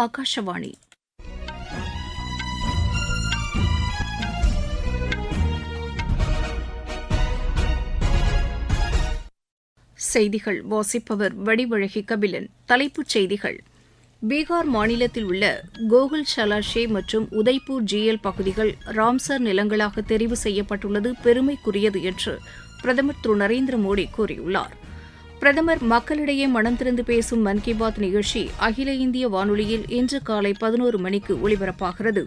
ஆகாஷவாணி. செய்திகள் வாசிப்பவர் வடிவழகி கபிலன். தலைப்புச் செய்திகள்: பீகார் மாநிலத்தில் உள்ள கோகுல் ஷலாஷே மற்றும் உதய்பூர் ஜிஎல் பகுதிகள் ராம்சர் நிலங்களாக தெரிவு செய்யப்பட்டுள்ளது பெருமைக்குரியது என்று பிரதமர் திரு நரேந்திர மோடி கூறியுள்ளார். பிரதமர் மக்களிடையே மனம் திறந்து பேசும் மன் கி பாத் நிகழ்ச்சி அகில இந்திய வானொலியில் இன்று காலை 11 மணிக்கு ஒலிபரப்பாகிறது.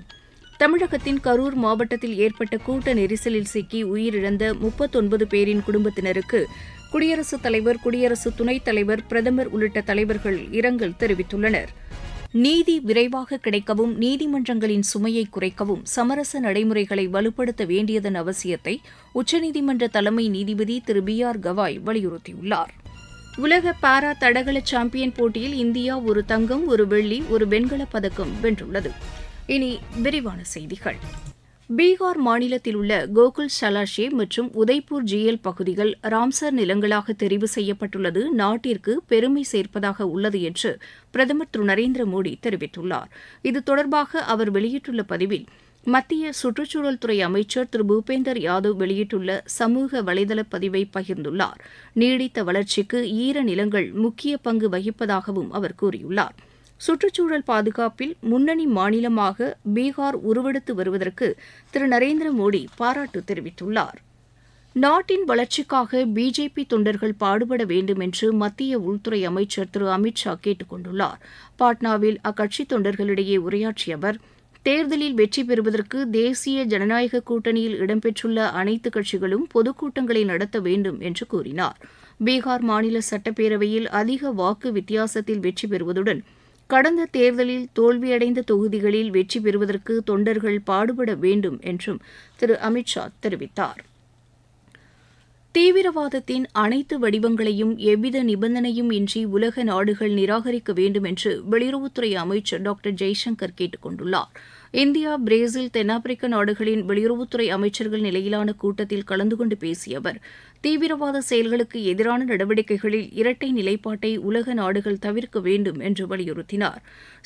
தமிழகத்தின் கரூர் மாவட்டத்தில் ஏற்பட்ட கூட்ட நெரிசலில் சிக்கி உயிரிழந்த 39 பேரின் குடும்பத்தினருக்கு குடியரசுத் தலைவர், குடியரசு துணைத் தலைவர், பிரதமர் உள்ளிட்ட தலைவர்கள் இரங்கல் தெரிவித்துள்ளனர். நீதி விரைவாக கிடைக்கவும், நீதிமன்றங்களின் சுமையை குறைக்கவும் சமரச நடைமுறைகளை வலுப்படுத்த வேண்டியதன் அவசியத்தை உச்சநீதிமன்ற தலைமை நீதிபதி திரு பி.ஆர். கவாய் வலியுறுத்தியுள்ளார். உலக பாரா தடகள சாம்பியன் போட்டியில் இந்தியா ஒரு தங்கம், ஒரு வெள்ளி, ஒரு வெண்கலப் பதக்கம் வென்றுள்ளது. இனி விரிவான செய்திகள். பீகார் மாநிலத்தில் உள்ள கோகுல் ஷலாஷே மற்றும் உதய்பூர் ஜிஎல் பகுதிகள் ராம்சர் நிலங்களாக தெரிவு செய்யப்பட்டுள்ளது நாட்டிற்கு பெருமை சேர்ப்பதாக உள்ளது என்று பிரதமர் திரு நரேந்திர மோடி தெரிவித்துள்ளார். இது தொடர்பாக அவர் வெளியிட்டுள்ள பதிவில், மத்திய சுற்றுச்சூழல் துறை அமைச்சர் திரு பூபேந்தர் யாதவ் வெளியிட்டுள்ள சமூக வலைதள பதிவை பகிர்ந்துள்ளார். நீடித்த வளர்ச்சிக்கு ஈர நிலங்கள் முக்கிய பங்கு வகிப்பதாகவும் அவர் கூறியுள்ளார். சுற்றுச்சூழல் பாதுகாப்பில் முன்னணி மாநிலமாக பீகார் உருவெடுத்து வருவதற்கு திரு நரேந்திர மோடி பாராட்டு தெரிவித்துள்ளார். நாட்டின் வளர்ச்சிக்காக பிஜேபி தொண்டர்கள் பாடுபட வேண்டும் என்று மத்திய உள்துறை அமைச்சர் திரு அமித் ஷா கேட்டுக் கொண்டுள்ளார். பாட்னாவில் அக்கட்சி தொண்டர்களிடையே உரையாற்றிய அவர், தேர்தலில் வெற்றி பெறுவதற்கு தேசிய ஜனநாயக கூட்டணியில் இடம்பெற்றுள்ள அனைத்து கட்சிகளும் பொதுக்கூட்டங்களை நடத்த வேண்டும் என்று கூறினார். பீகார் மாநில சட்டப்பேரவையில் அதிக வாக்கு வித்தியாசத்தில் வெற்றி பெறுவதுடன் கடந்த தேர்தலில் தோல்வியடைந்த தொகுதிகளில் வெற்றி பெறுவதற்கு தொண்டர்கள் பாடுபட வேண்டும் என்றும் திரு அமித் ஷா தெரிவித்தார். தீவிரவாதத்தின் அனைத்து வடிவங்களையும் எவ்வித நிபந்தனையும் இன்றி உலக நாடுகள் நிராகரிக்க வேண்டும் என்று வெளியுறவுத்துறை அமைச்சர் டாக்டர் ஜெய்சங்கர் கேட்டுக் கொண்டுள்ளார். இந்தியா, பிரேசில், தென்னாப்பிரிக்க நாடுகளின் வெளியுறவுத்துறை அமைச்சர்கள் நிலையிலான கூட்டத்தில் கலந்து கொண்டு பேசிய அவர், தீவிரவாத செயல்களுக்கு எதிரான நடவடிக்கைகளில் இரட்டை நிலைப்பாட்டை உலக நாடுகள் தவிர்க்க வேண்டும் என்று வலியுறுத்தினார்.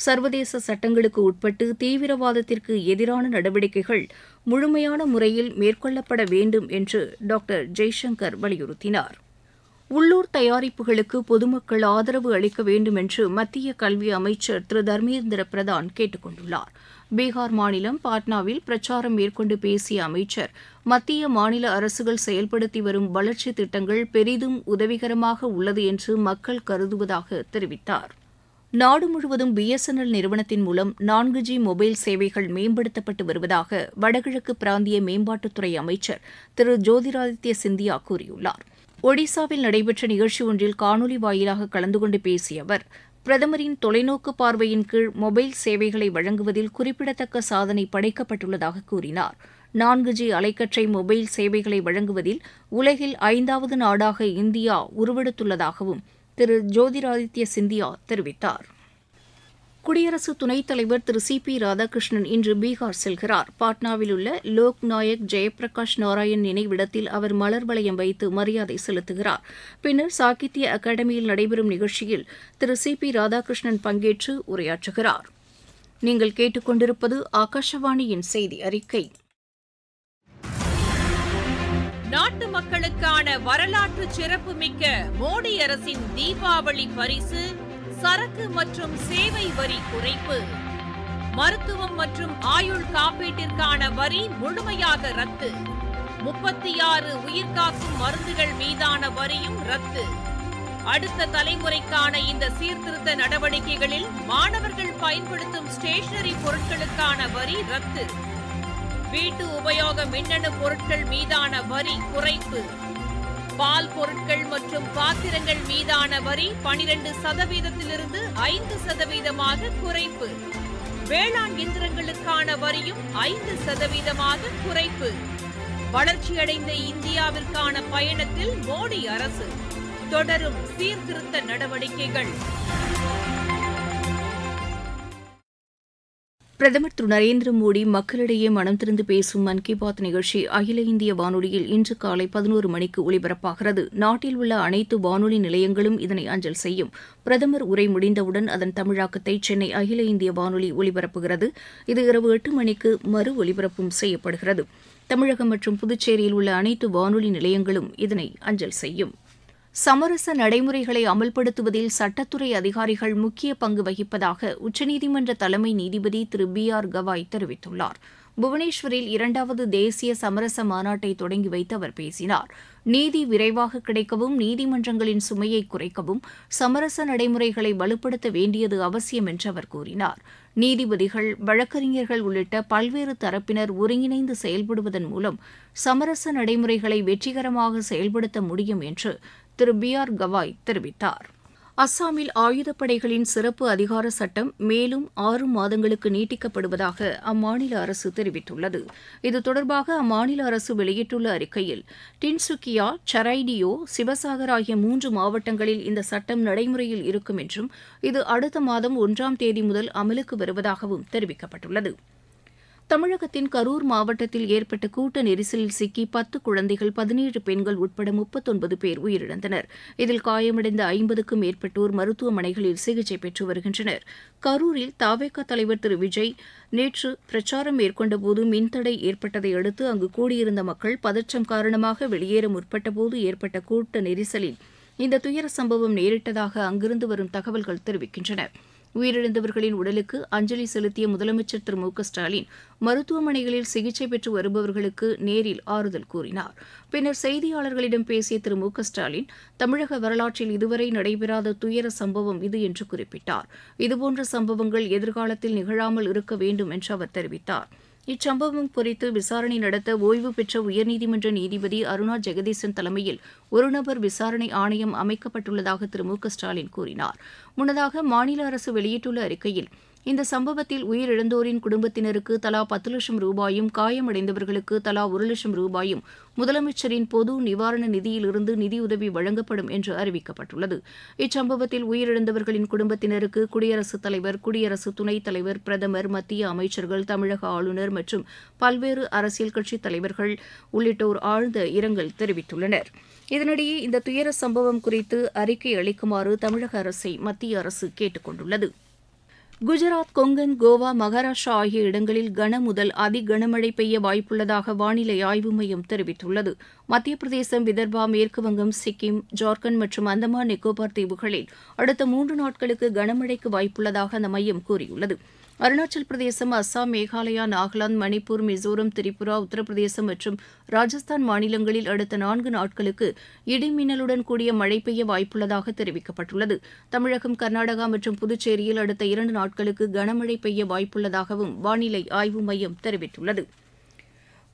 சர்வதேச சட்டங்களுக்கு உட்பட்டு தீவிரவாதத்திற்கு எதிரான நடவடிக்கைகள் முழுமையான முறையில் மேற்கொள்ளப்பட வேண்டும் என்று டாக்டர் ஜெய்சங்கர் வலியுறுத்தினார். உள்ளூர் தயாரிப்புகளுக்கு பொதுமக்கள் ஆதரவு அளிக்க வேண்டும் என்று மத்திய கல்வி அமைச்சர் திரு தர்மேந்திர பிரதான் கேட்டுக் கொண்டுள்ளார். பீகார் மாநிலம் பாட்னாவில் பிரச்சாரம் மேற்கொண்டு பேசிய அமைச்சர், மத்திய மாநில அரசுகள் செயல்படுத்தி வரும் வளர்ச்சித் திட்டங்கள் பெரிதும் உதவிகரமாக உள்ளது என்று மக்கள் கருதுவதாக தெரிவித்தார். நாடு முழுவதும் BSNL நிறுவனத்தின் மூலம் 4G மொபைல் சேவைகள் மேம்படுத்தப்பட்டு வருவதாக வடகிழக்கு பிராந்திய மேம்பாட்டுத்துறை அமைச்சர் திரு ஜோதிராதித்ய சிந்தியா கூறியுள்ளார். ஒடிசாவில் நடைபெற்ற நிகழ்ச்சி ஒன்றில் காணொலி வாயிலாக கலந்து கொண்டு பேசிய அவர், பிரதமரின் தொலைநோக்கு பார்வையின் கீழ் மொபைல் சேவைகளை வழங்குவதில் குறிப்பிடத்தக்க சாதனை படைக்கப்பட்டுள்ளதாக கூறினார். 4G அலைக்கற்றை மொபைல் சேவைகளை வழங்குவதில் உலகில் 5வது நாடாக இந்தியா உருவெடுத்துள்ளதாகவும் திரு ஜோதிராதித்ய சிந்தியா தெரிவித்தார். குடியரசு துணைத் தலைவர் திரு சி.பி. ராதாகிருஷ்ணன் இன்று பீகார் செல்கிறார். பாட்னாவில் உள்ள லோக் நாயக் ஜெயபிரகாஷ் நாராயண் நினைவிடத்தில் அவர் மலர் வளையம் வைத்து மரியாதை செலுத்துகிறார். பின்னர் சாகித்ய அகாடமியில் நடைபெறும் நிகழ்ச்சியில் திரு சி.பி. ராதாகிருஷ்ணன் பங்கேற்று உரையாற்றுகிறார். நீங்கள் கேட்டுக்கொண்டிருப்பது ஆகாஷவாணியின் செய்தி அறிக்கை. நாட்டு மக்களுக்கான வரலாற்று சிறப்புமிக்க மோடி அரசின் தீபாவளி பரிசு சரக்கு மற்றும் சேவை வரி குறைப்பு. மருத்துவம் மற்றும் ஆயுள் காப்பீட்டிற்கான வரி முழுமையாக ரத்து. 36 உயிர்காக்கும் மருந்துகள் மீதான வரியும் ரத்து. அடுத்த தலைமுறைக்கான இந்த சீர்திருத்த நடவடிக்கைகளில் மாணவர்கள் பயன்படுத்தும் ஸ்டேஷனரி பொருட்களுக்கான வரி ரத்து. வீட்டு உபயோக மின்னணு பொருட்கள் மீதான வரி குறைப்பு. பால் பொருட்கள் மற்றும் பாத்திரங்கள் மீதான வரி 12%இலிருந்து 5% குறைப்பு. வேளாண் இயந்திரங்களுக்கான வரியும் 5% குறைப்பு. வளர்ச்சியடைந்த இந்தியாவிற்கான பயணத்தில் மோடி அரசு தொடரும் சீர்திருத்த நடவடிக்கைகள். பிரதமர் திரு நரேந்திர மோடி மக்களிடையே மனம் திறந்து பேசும் மன் கி பாத் நிகழ்ச்சி அகில இந்திய வானொலியில் இன்று காலை 11 மணிக்கு ஒலிபரப்பாகிறது. நாட்டில் உள்ள அனைத்து வானொலி நிலையங்களும் இதனை அஞ்சல் செய்யும். பிரதமர் உரை முடிந்தவுடன் அதன் தமிழாக்கத்தை சென்னை அகில இந்திய வானொலி ஒலிபரப்புகிறது. இது இரவு 8 மணிக்கு மறு ஒலிபரப்பும் செய்யப்படுகிறது. தமிழகம் மற்றும் புதுச்சேரியில் உள்ள அனைத்து வானொலி நிலையங்களும் இதனை அஞ்சல் செய்யும். சமரச நடைமுறைகளை அமல்படுத்துவதில் சட்டத்துறை அதிகாரிகள் முக்கிய பங்கு வகிப்பதாக உச்சநீதிமன்ற தலைமை நீதிபதி திரு BR கவாய் தெரிவித்துள்ளார். புவனேஸ்வரில் 2வது தேசிய சமரச மாநாட்டை தொடங்கி வைத்து அவர் பேசினார். நீதி விரைவாக கிடைக்கவும் நீதிமன்றங்களின் சுமையை குறைக்கவும் சமரச நடைமுறைகளை வலுப்படுத்த வேண்டியது அவசியம் என்று அவர் கூறினார். நீதிபதிகள், வழக்கறிஞர்கள் உள்ளிட்ட பல்வேறு தரப்பினர் ஒருங்கிணைந்து செயல்படுவதன் மூலம் சமரச நடைமுறைகளை வெற்றிகரமாக செயல்படுத்த முடியும் என்று திரு BR கவாய் தெரிவித்தார். அஸ்ஸாமில் ஆயுதப்படைகளின் சிறப்பு அதிகார சட்டம் மேலும் 6 மாதங்களுக்கு நீட்டிக்கப்படுவதாக அம்மாநில அரசு தெரிவித்துள்ளது. இது தொடர்பாக அம்மாநில அரசு வெளியிட்டுள்ள அறிக்கையில், டின்சுக்கியா, சரைடியோ, சிவசாகர் ஆகிய 3 மாவட்டங்களில் இந்த சட்டம் நடைமுறையில் இருக்கும் என்றும் இது அடுத்த மாதம் 1ஆம் தேதி முதல் அமலுக்கு வருவதாகவும் தெரிவிக்கப்பட்டுள்ளது. தமிழகத்தின் கரூர் மாவட்டத்தில் ஏற்பட்ட கூட்ட நெரிசலில் சிக்கி 10 குழந்தைகள், 17 பெண்கள் உட்பட 39 பேர் உயிரிழந்தனர். இதில் காயமடைந்த 50க்கும் மேற்பட்டோர் மருத்துவமனைகளில் சிகிச்சை பெற்று வருகின்றனர். கரூரில் தவேக தலைவர் திரு விஜய் நேற்று பிரச்சாரம் மேற்கொண்டபோது மின்தடை ஏற்பட்டதை அடுத்து அங்கு கூடியிருந்த மக்கள் பதற்றம் காரணமாக வெளியேற முற்பட்டபோது ஏற்பட்ட கூட்ட நெரிசலில் இந்த துயர சம்பவம் நேரிட்டதாக அங்கிருந்து வரும் தகவல்கள் தெரிவிக்கின்றன. உயிரிழந்தவர்களின் உடலுக்கு அஞ்சலி செலுத்திய முதலமைச்சர் திரு மு க ஸ்டாலின் மருத்துவமனைகளில் சிகிச்சை பெற்று வருபவர்களுக்கு நேரில் ஆறுதல் கூறினார். பின்னர் செய்தியாளர்களிடம் பேசிய திரு மு க ஸ்டாலின், தமிழக வரலாற்றில் இதுவரை நடைபெறாத துயர சம்பவம் இது என்று குறிப்பிட்டார். இதுபோன்ற சம்பவங்கள் எதிர்காலத்தில் நிகழாமல் இருக்க வேண்டும் என்று அவர் தெரிவித்தார். இச்சம்பவம் குறித்து விசாரணை நடத்த ஓய்வு பெற்ற உயர்நீதிமன்ற நீதிபதி அருணா ஜெகதீசன் தலைமையில் ஒருநபர் விசாரணை ஆணையம் அமைக்கப்பட்டுள்ளதாக திரு மு க ஸ்டாலின் கூறினார். முன்னதாக மாநில அரசு வெளியிட்டுள்ள அறிக்கையில், இந்த சம்பவத்தில் உயிரிழந்தோரின் குடும்பத்தினருக்கு தலா 10 லட்சம் ரூபாயும், காயமடைந்தவர்களுக்கு தலா 1 லட்சம் ரூபாயும் முதலமைச்சரின் பொது நிவாரண நிதியிலிருந்து நிதியுதவி வழங்கப்படும் என்று அறிவிக்கப்பட்டுள்ளது. இச்சம்பவத்தில் உயிரிழந்தவர்களின் குடும்பத்தினருக்கு குடியரசுத் தலைவர், குடியரசு துணைத் தலைவர், பிரதமர், மத்திய அமைச்சர்கள், தமிழக ஆளுநர் மற்றும் பல்வேறு அரசியல் கட்சித் தலைவர்கள் உள்ளிட்டோர் ஆழ்ந்த இரங்கல் தெரிவித்துள்ளனர். இதனிடையே இந்த துயர சம்பவம் குறித்து அறிக்கை அளிக்குமாறு தமிழக அரசை மத்திய அரசு கேட்டுக் கொண்டுள்ளது. குஜராத், கொங்கன், கோவா, மகாராஷ்டிரா ஆகிய இடங்களில் கன முதல் அதி கனமழை பெய்ய வாய்ப்புள்ளதாக வானிலை ஆய்வு மையம் தெரிவித்துள்ளது. மத்திய பிரதேசம், விதர்பா, மேற்குவங்கம், சிக்கிம், ஜார்க்கண்ட் மற்றும் அந்தமான் நிக்கோபார் தீவுகளில் அடுத்த 3 நாட்களுக்கு கனமழைக்கு வாய்ப்புள்ளதாக அந்த மையம் கூறியுள்ளது. அருணாச்சல் பிரதேசம், அஸ்ஸாம், மேகாலயா, நாகாலாந்து, மணிப்பூர், மிசோரம், திரிபுரா, உத்தரப்பிரதேசம் மற்றும் ராஜஸ்தான் மாநிலங்களில் அடுத்த 4 நாட்களுக்கு இடிமின்னலுடன் கூடிய மழை பெய்ய வாய்ப்புள்ளதாக தெரிவிக்கப்பட்டுள்ளது. தமிழகம், கர்நாடகா மற்றும் புதுச்சேரியில் அடுத்த 2 நாட்களுக்கு கனமழை பெய்ய வாய்ப்புள்ளதாகவும் வானிலை ஆய்வு மையம் தெரிவித்துள்ளது.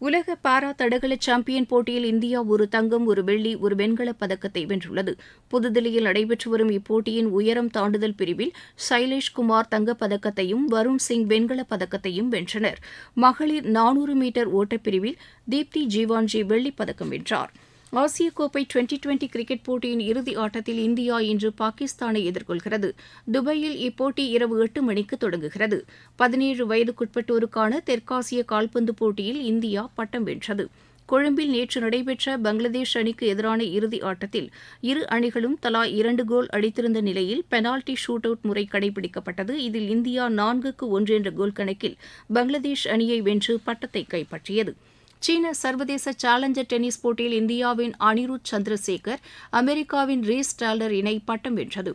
உலக பாரா தடகள சாம்பியன் போட்டியில் இந்தியா 1 தங்கம், 1 வெள்ளி, 1 வெண்கலப் பதக்கத்தை வென்றுள்ளது. புதுதில்லியில் நடைபெற்று வரும் இப்போட்டியின் உயரம் தாண்டுதல் பிரிவில் சைலேஷ் குமார் தங்கப் பதக்கத்தையும், வருண் சிங் வெண்கலப் பதக்கத்தையும் வென்றனர். மகளிர் 400 மீட்டர் ஓட்டப்பிரிவில் தீப்தி ஜீவான்ஜி வெள்ளிப் பதக்கம் வென்றார். ஆசிய கோப்பை டுவெண்டி கிரிக்கெட் போட்டியின் இறுதி ஆட்டத்தில் இந்தியா இன்று பாகிஸ்தானை எதிர்கொள்கிறது. துபாயில் இப்போட்டி இரவு 8 மணிக்கு தொடங்குகிறது. 17 வயதுக்குட்பட்டோருக்கான தெற்காசிய கால்பந்து போட்டியில் இந்தியா பட்டம் வென்றது. கொழும்பில் நேற்று நடைபெற்ற பங்களாதேஷ் அணிக்கு எதிரான இறுதி ஆட்டத்தில் இரு அணிகளும் தலா 2 கோல் அடித்திருந்த நிலையில் பெனால்டி ஷூட் அவுட் முறை கடைபிடிக்கப்பட்டது. இதில் இந்தியா 4-1 என்ற கோல் கணக்கில் பங்களாதேஷ் அணியை வென்று பட்டத்தை கைப்பற்றியது. சீன சர்வதேச சேலஞ்சர் டென்னிஸ் போட்டியில் இந்தியாவின் அனிருத் சந்திரசேகர், அமெரிக்காவின் ரீஸ் டாலர் இணை பட்டம் வென்றது.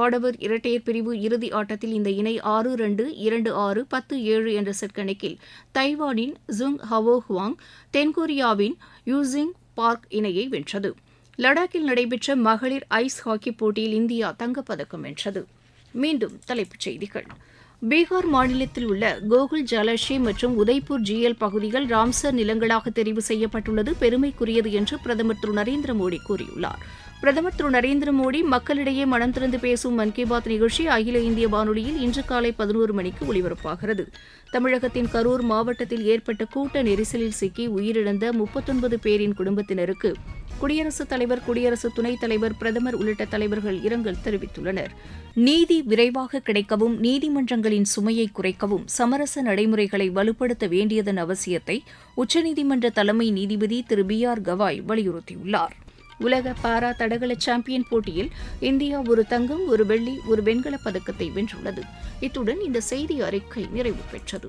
ஆடவர் இரட்டையர் பிரிவு இறுதி ஆட்டத்தில் இந்த இணை 6-2, 2-6, 10-7 என்ற செட் கணக்கில் தைவானின் ஜுங் ஹவோ ஹுவாங், தென்கொரியாவின் யூசிங் பார்க் இணையை வென்றது. லடாக்கில் நடைபெற்ற மகளிர் ஐஸ் ஹாக்கி போட்டியில் இந்தியா தங்கப்பதக்கம் வென்றது. மீண்டும் தலைப்புச் செய்திகள். பீகார் மாநிலத்தில் உள்ள கோகுல் ஜலாஷே மற்றும் உதய்பூர் GL பகுதிகள் ராம்சர் நிலங்களாக தெரிவு செய்யப்பட்டுள்ளது பெருமைக்குரியது என்று பிரதமர் திரு நரேந்திர மோடி கூறியுள்ளார். பிரதமர் திரு நரேந்திர மோடி மக்களிடையே மனம் திறந்து பேசும் மன் கி பாத் நிகழ்ச்சி அகில இந்திய வானொலியில் இன்று காலை 11 மணிக்கு ஒலிபரப்பாகிறது. தமிழகத்தின் கரூர் மாவட்டத்தில் ஏற்பட்ட கூட்ட நெரிசலில் சிக்கி உயிரிழந்த 39 பேரின் குடும்பத்தினருக்கு குடியரசுத் தலைவர், குடியரசு துணைத் தலைவர், பிரதமர் உள்ளிட்ட தலைவர்கள் இரங்கல் தெரிவித்துள்ளனர். நீதி விரைவாக கிடைக்கவும், நீதிமன்றங்களின் சுமையை குறைக்கவும் சமரச நடைமுறைகளை வலுப்படுத்த வேண்டியதன் அவசியத்தை உச்சநீதிமன்ற தலைமை நீதிபதி திரு B.R. கவாய் வலியுறுத்தியுள்ளார். உலக பாரா தடகள சாம்பியன் போட்டியில் இந்தியா ஒரு தங்கம், ஒரு வெள்ளி, ஒரு வெண்கலப் பதக்கத்தை வென்றுள்ளது. இத்துடன் இந்த செய்தி அறிக்கை நிறைவு பெற்றது.